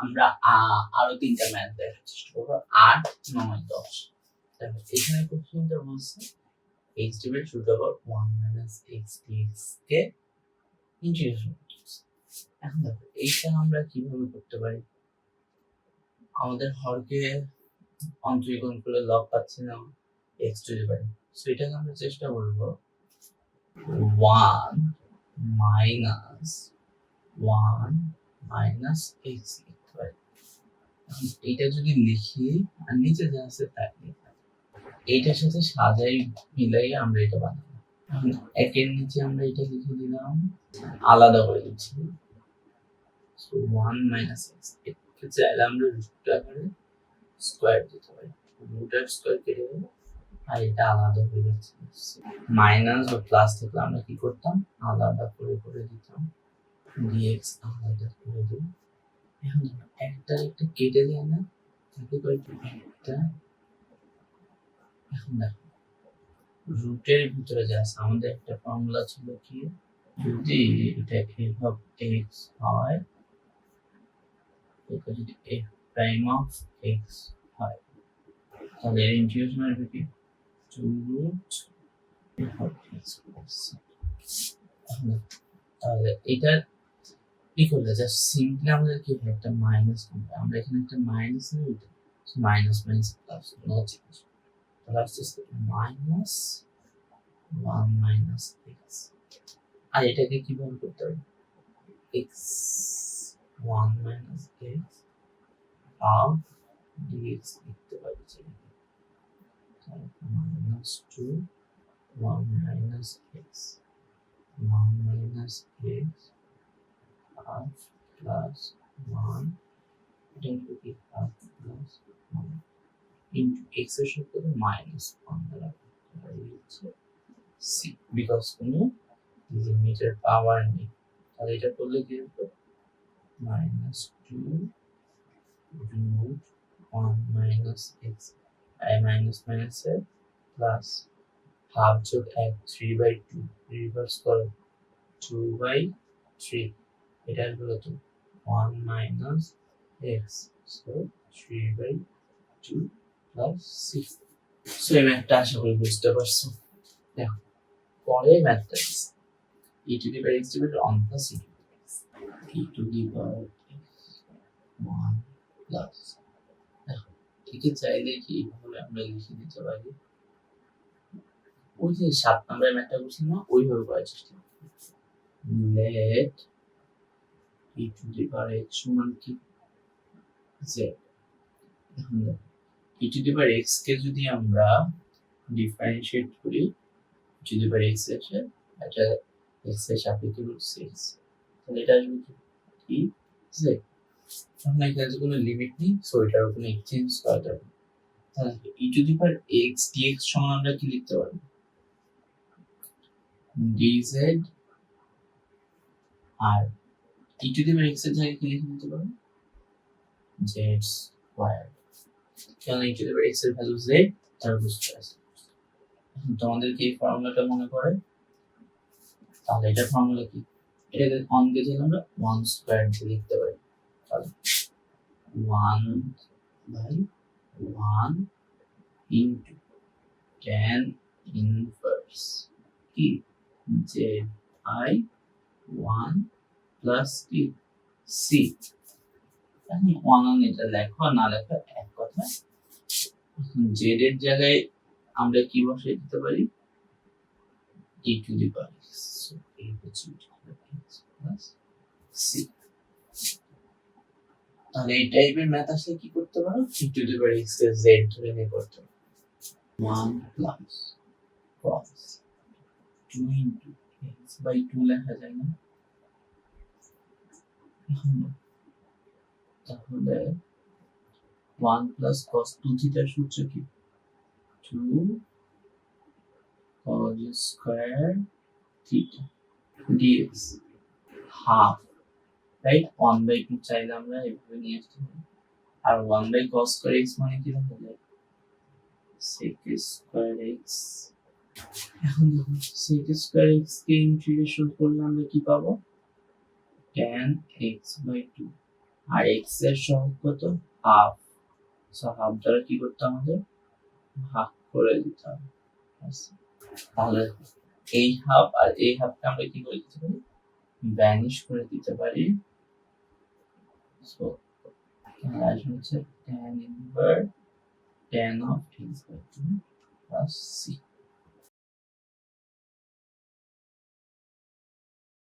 আমরা আরো তিনটা ম্যাথ দেখার চেষ্টা করবো, 8, 9, 10। দেখো এখানে কোশ্চেনটা বলছে x divide root over 1 minus x dx কে ইন্টিগ্রেশন করতেছে। এখন দেখো এইটা আমরা কিভাবে করতে পারি, আমাদের হরকে অন্তরীকরণ করলে লব পাচ্ছি না x two the power, so এটাকে আমরা চেষ্টা করব 1 মাইনাস 1 মাইনাস x লিখতে পারি। এইটা যদি লিখি আর নিচে যা আছে তাই লিখি, এইটার সাথে সাজাই মিলাই আমরা এটা বানাবো। এখন একের নিচে আমরা এটা লিখে দিলাম, আলাদা করে দিচ্ছি, সো 1 মাইনাস x। এটা চাইলে আমরা রুট আকারে স্কয়ার দিতে পারি, রুট আর স্কয়ার কেটে দেবো আর এটা আলাদা হয়ে যাচ্ছে। মাইনাস বা প্লাস থাকলে আমরা কি করতাম, আলাদা করে করে দিতাম, dx আলাদা করে দিই। এখন একটা একটা কেটে যায় না, তাকে করে একটা। এখন দেখো রুটের ভিতরে যা আছে, আমাদের একটা ফর্মুলা ছিল কি, যদি এটা f অফ x হয়, এটা যদি f প্রাইম অফ x হয়, তাহলে এর ইন্টিগ্রেশন হবে কি 2 root f of x plus. তাহলে এটা কি করলে জাস্ট সিম্পলি আমাদের কি একটা মাইনাস করবে, আমরা এখানে একটা মাইনাস নেব, minus minus plus no change, তাহলে আসছে মাইনাস 1 মাইনাস x। আর এটাকে কিভাবে করতে হবে, x 1 minus x half dx লিখতে পারি, minus 2 1 minus x 1 minus x half plus 1, এটা কি হাফ প্লাস 1 ইনটু x এর সাথে মাইনাস 1 দ্বারা হচ্ছে c, বিকজ কোনো লিমিটের পাওয়ার নেই। তাহলে এটা করলে কি হবে, মাইনাস 2 রুট 1 মাইনাস x, আর মাইনাস মাইনাস এর প্লাস হাফ যোগ 1 3/2, রিভার্স করো 2/3, এটা হলো তো 1 minus x, so 3/2 plus 6। So এই ম্যাথটা আশা করি বুঝতে পারছো। দেখো পরে ম্যাথটা দিচ্ছি, e to the power x divided 1 plus e to the power x 1 plus. দেখো একে চাইলে কি এইভাবে আমরা লিখে দিতে পারি, ওই যে 7 নম্বরের ম্যাথটা করছি না, ওইভাবে করার চেষ্টা করব। Let e to the power x সমান কি z। এখন দেখো e to the power x কে যদি আমরা ডিফারেন্সিয়েট করি, e to the power x এসে এটা x এর সাপেক্ষে রুট 6, তাহলে এটা আসবে কি z। এখন এখানে কোনো লিমিট নেই, সো এটার উপরে এক্সচেঞ্জ করা যাবে। তাহলে e to the power x dx সমান আমরা কি লিখতে পারি, dz, আর e to the power x এর জায়গায় কি লিখে দিতে পারি, z স্কয়ার। কারণ e to the power x এর ভ্যালু z, তার বুঝতে আছে। তোমাদেরকে এই ফর্মুলাটা মনে পড়ে, তাহলে এটা ফর্মুলা কি, এটাকে অন কে চাইলে আমরা 1 স্কয়ার দিয়ে লিখতে পারি, তাহলে 1/1 ইনটু tan ইনভার্স কি z/1 প্লাস কি c। এখন 1 এটা লেখো না লেখো এক কথা, z এর জায়গায় আমরা কি বসাই দিতে পারি, e to the power x, so a হচ্ছে e to the power x plus c। তাহলে এই টাইপের ম্যাথ আসলে কি করতে পারো, e to the power x K z ধরে নিয়ে করতে পারো, 1 প্লাস cos 2 ইনটু x/2 লেখা যায় না, তাহলে 1 প্লাস cos 2 থিটার সূত্র কি 2 cos square theta dx half, right, 1/2 চাইলে আমরা এভাবে নিয়ে আসতে পারি, আর 1/cos স্কয়ার x মানে কি লেখা যায়, sec স্কয়ার x। এখন দেখুন sec স্কয়ার x কে ইন্টিগ্রেশন করলে আমরা কি পাবো, tan x/2 আর এক্স এর সহগ কত, হাফ। সো হাফ দ্বারা কি করতে আমাদের ভাগ করে দিতে হবে। তাহলে এই হাফ আর এই হাফকে আমরা কি করে দিতে পারি, ভ্যানিশ করে দিতে পারি। সো আসবে হচ্ছে tan inverse tan of t square plus c।